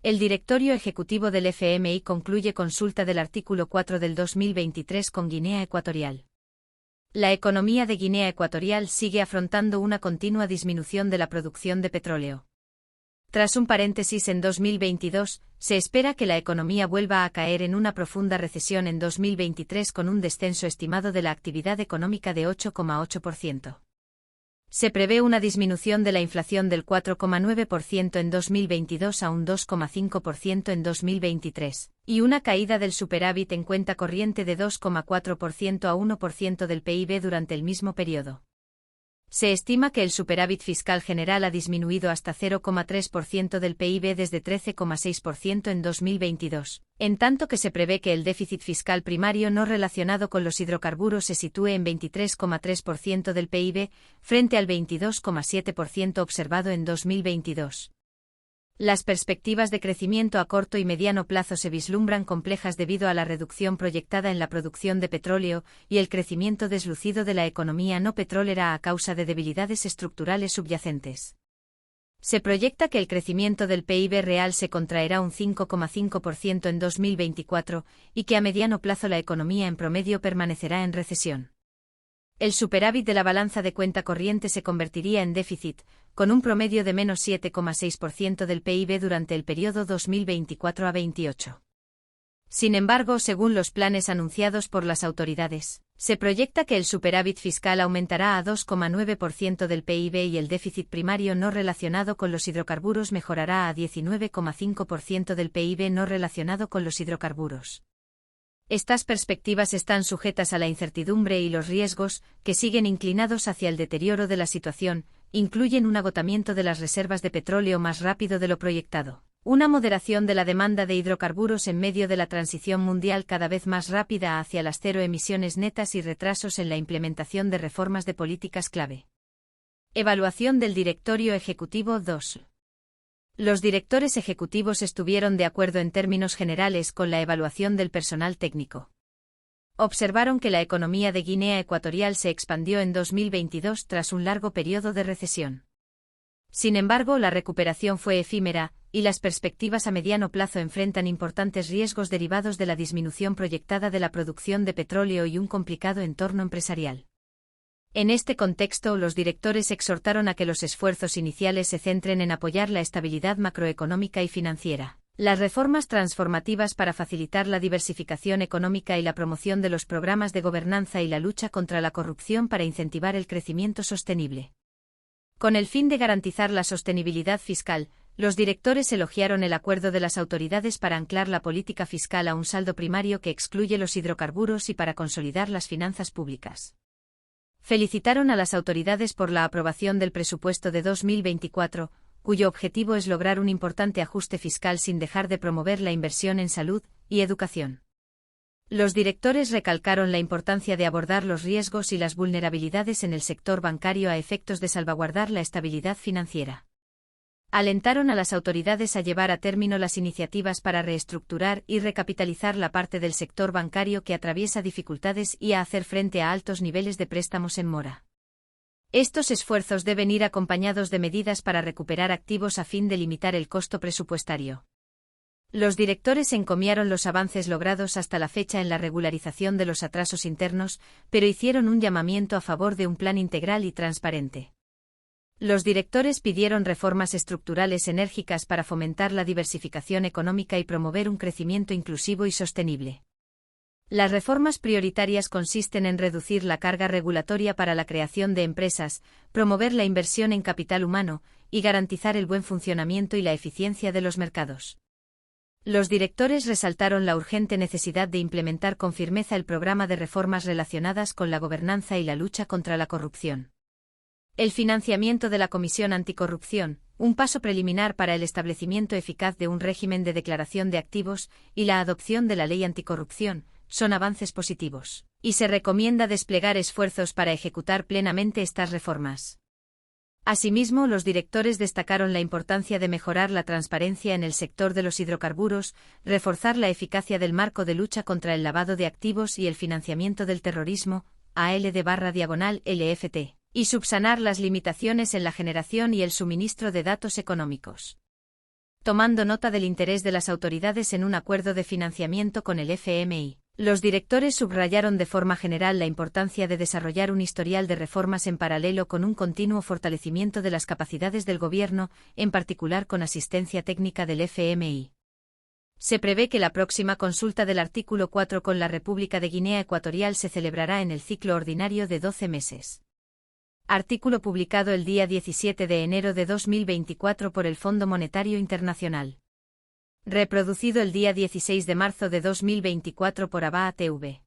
El Directorio Ejecutivo del FMI concluye consulta del artículo 4 del 2023 con Guinea Ecuatorial. La economía de Guinea Ecuatorial sigue afrontando una continua disminución de la producción de petróleo. Tras un paréntesis en 2022, se espera que la economía vuelva a caer en una profunda recesión en 2023 con un descenso estimado de la actividad económica de 8,8%. Se prevé una disminución de la inflación del 4,9% en 2022 a un 2,5% en 2023, y una caída del superávit en cuenta corriente de 2,4% a 1% del PIB durante el mismo periodo. Se estima que el superávit fiscal general ha disminuido hasta 0,3% del PIB desde 13,6% en 2022, en tanto que se prevé que el déficit fiscal primario no relacionado con los hidrocarburos se sitúe en 23,3% del PIB, frente al 22,7% observado en 2022. Las perspectivas de crecimiento a corto y mediano plazo se vislumbran complejas debido a la reducción proyectada en la producción de petróleo y el crecimiento deslucido de la economía no petrolera a causa de debilidades estructurales subyacentes. Se proyecta que el crecimiento del PIB real se contraerá un 5,5% en 2024 y que a mediano plazo la economía en promedio permanecerá en recesión. El superávit de la balanza de cuenta corriente se convertiría en déficit, con un promedio de menos 7,6% del PIB durante el periodo 2024 a 28. Sin embargo, según los planes anunciados por las autoridades, se proyecta que el superávit fiscal aumentará a 2,9% del PIB y el déficit primario no relacionado con los hidrocarburos mejorará a 19,5% del PIB no relacionado con los hidrocarburos. Estas perspectivas están sujetas a la incertidumbre y los riesgos, que siguen inclinados hacia el deterioro de la situación, incluyen un agotamiento de las reservas de petróleo más rápido de lo proyectado, una moderación de la demanda de hidrocarburos en medio de la transición mundial cada vez más rápida hacia las cero emisiones netas y retrasos en la implementación de reformas de políticas clave. Evaluación del Directorio Ejecutivo 2. Los directores ejecutivos estuvieron de acuerdo en términos generales con la evaluación del personal técnico. Observaron que la economía de Guinea Ecuatorial se expandió en 2022 tras un largo periodo de recesión. Sin embargo, la recuperación fue efímera, y las perspectivas a mediano plazo enfrentan importantes riesgos derivados de la disminución proyectada de la producción de petróleo y un complicado entorno empresarial. En este contexto, los directores exhortaron a que los esfuerzos iniciales se centren en apoyar la estabilidad macroeconómica y financiera, las reformas transformativas para facilitar la diversificación económica y la promoción de los programas de gobernanza y la lucha contra la corrupción para incentivar el crecimiento sostenible. Con el fin de garantizar la sostenibilidad fiscal, los directores elogiaron el acuerdo de las autoridades para anclar la política fiscal a un saldo primario que excluye los hidrocarburos y para consolidar las finanzas públicas. Felicitaron a las autoridades por la aprobación del presupuesto de 2024, cuyo objetivo es lograr un importante ajuste fiscal sin dejar de promover la inversión en salud y educación. Los directores recalcaron la importancia de abordar los riesgos y las vulnerabilidades en el sector bancario a efectos de salvaguardar la estabilidad financiera. Alentaron a las autoridades a llevar a término las iniciativas para reestructurar y recapitalizar la parte del sector bancario que atraviesa dificultades y a hacer frente a altos niveles de préstamos en mora. Estos esfuerzos deben ir acompañados de medidas para recuperar activos a fin de limitar el costo presupuestario. Los directores encomiaron los avances logrados hasta la fecha en la regularización de los atrasos internos, pero hicieron un llamamiento a favor de un plan integral y transparente. Los directores pidieron reformas estructurales enérgicas para fomentar la diversificación económica y promover un crecimiento inclusivo y sostenible. Las reformas prioritarias consisten en reducir la carga regulatoria para la creación de empresas, promover la inversión en capital humano y garantizar el buen funcionamiento y la eficiencia de los mercados. Los directores resaltaron la urgente necesidad de implementar con firmeza el programa de reformas relacionadas con la gobernanza y la lucha contra la corrupción. El financiamiento de la Comisión Anticorrupción, un paso preliminar para el establecimiento eficaz de un régimen de declaración de activos, y la adopción de la Ley Anticorrupción, son avances positivos, y se recomienda desplegar esfuerzos para ejecutar plenamente estas reformas. Asimismo, los directores destacaron la importancia de mejorar la transparencia en el sector de los hidrocarburos, reforzar la eficacia del marco de lucha contra el lavado de activos y el financiamiento del terrorismo, ALD/LFT, y subsanar las limitaciones en la generación y el suministro de datos económicos. Tomando nota del interés de las autoridades en un acuerdo de financiamiento con el FMI, los directores subrayaron de forma general la importancia de desarrollar un historial de reformas en paralelo con un continuo fortalecimiento de las capacidades del Gobierno, en particular con asistencia técnica del FMI. Se prevé que la próxima consulta del artículo 4 con la República de Guinea Ecuatorial se celebrará en el ciclo ordinario de 12 meses. Artículo publicado el día 17 de enero de 2024 por el Fondo Monetario Internacional. Reproducido el día 16 de marzo de 2024 por Abaa TV.